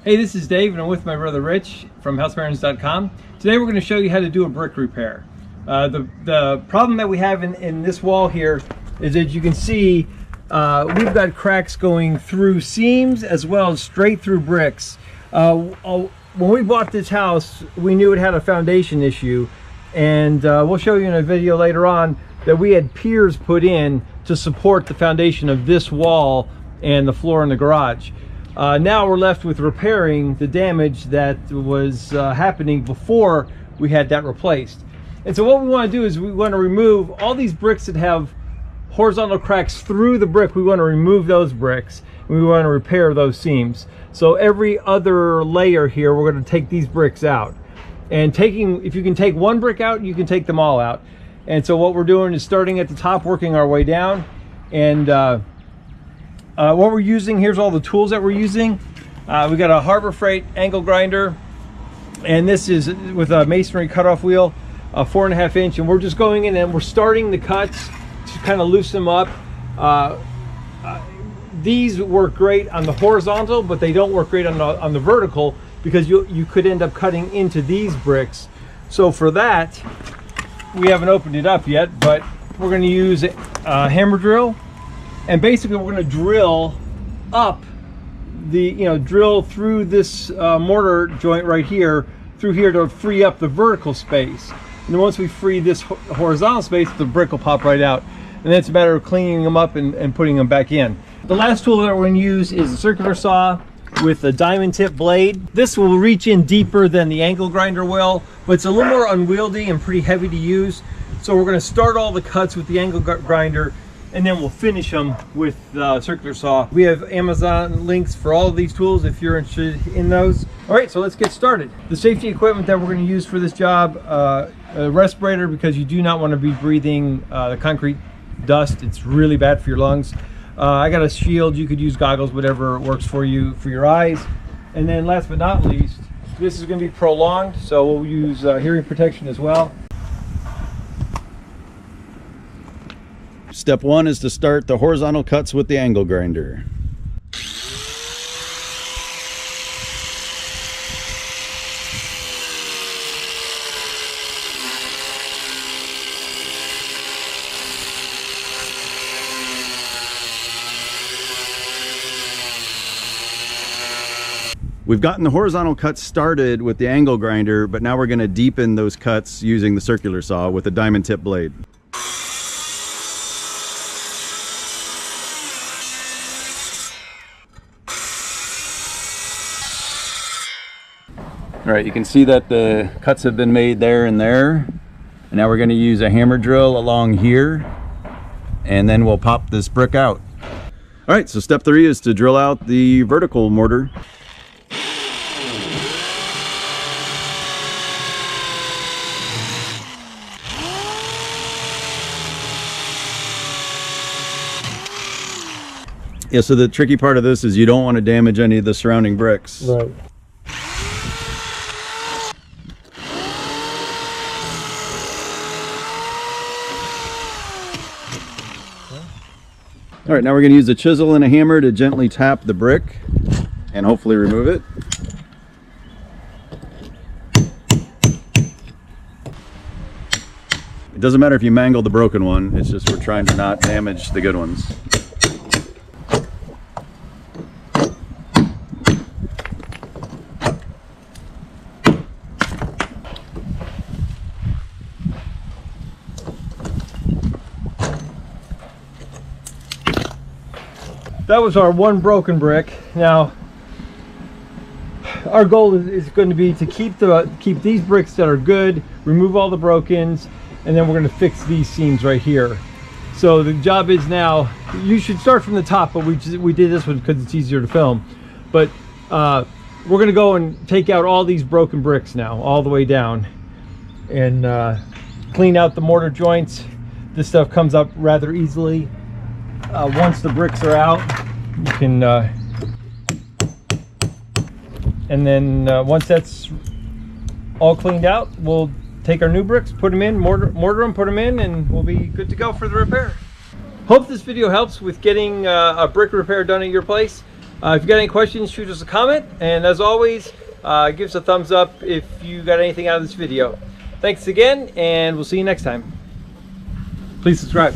Hey, this is Dave and I'm with my brother Rich from HouseBarons.com. Today we're going to show you how to do a brick repair. The problem that we have in this wall here is that you can see we've got cracks going through seams as well as straight through bricks. When we bought this house, we knew it had a foundation issue, and we'll show you in a video later on that we had piers put in to support the foundation of this wall and the floor in the garage. Now we're left with repairing the damage that was happening before we had that replaced. And so what we want to do is we want to remove all these bricks that have horizontal cracks through the brick. We want to remove those bricks and we want to repair those seams. So every other layer here, we're going to take these bricks out. And if you can take one brick out, you can take them all out. And so what we're doing is starting at the top, working our way down. And what we're using, here's all the tools that we're using. We got a Harbor Freight angle grinder, and this is with a masonry cutoff wheel, a 4.5 inch, and we're just going in and we're starting the cuts to kind of loosen them up. These work great on the horizontal, but they don't work great on the vertical, because you could end up cutting into these bricks. So for that, we haven't opened it up yet, but we're going to use a hammer drill. And basically we're going to drill up drill through this mortar joint right here, through here, to free up the vertical space. And then once we free this horizontal space, the brick will pop right out. And then it's a matter of cleaning them up and putting them back in. The last tool that we're going to use is a circular saw with a diamond tip blade. This will reach in deeper than the angle grinder will, but it's a little more unwieldy and pretty heavy to use. So we're going to start all the cuts with the angle grinder, and then we'll finish them with the circular saw. We have Amazon links for all of these tools if you're interested in those. All right, so let's get started. The safety equipment that we're going to use for this job, a respirator, because you do not want to be breathing the concrete dust. It's really bad for your lungs. I got a shield. You could use goggles, whatever works for you, for your eyes. And then last but not least, this is going to be prolonged, so we'll use hearing protection as well. Step one is to start the horizontal cuts with the angle grinder. We've gotten the horizontal cuts started with the angle grinder, but now we're going to deepen those cuts using the circular saw with a diamond tip blade. All right, you can see that the cuts have been made there and there. And now we're going to use a hammer drill along here, and then we'll pop this brick out. All right, so step 3 is to drill out the vertical mortar. Yeah, so the tricky part of this is you don't want to damage any of the surrounding bricks. Right. All right, now we're going to use a chisel and a hammer to gently tap the brick and hopefully remove it. It doesn't matter if you mangle the broken one, it's just we're trying to not damage the good ones. That was our one broken brick. Now, our goal is going to be to keep these bricks that are good, remove all the brokens, and then we're going to fix these seams right here. So the job is now, you should start from the top, but we did this one because it's easier to film. But we're going to go and take out all these broken bricks now, all the way down, and clean out the mortar joints. This stuff comes up rather easily. Once the bricks are out, you can and then once that's all cleaned out, we'll take our new bricks, put them in, mortar them, put them in, and we'll be good to go for the repair. Hope this video helps with getting a brick repair done at your place. If you got any questions, shoot us a comment, and as always, give us a thumbs up if you got anything out of this video. Thanks again, and we'll see you next time. Please subscribe.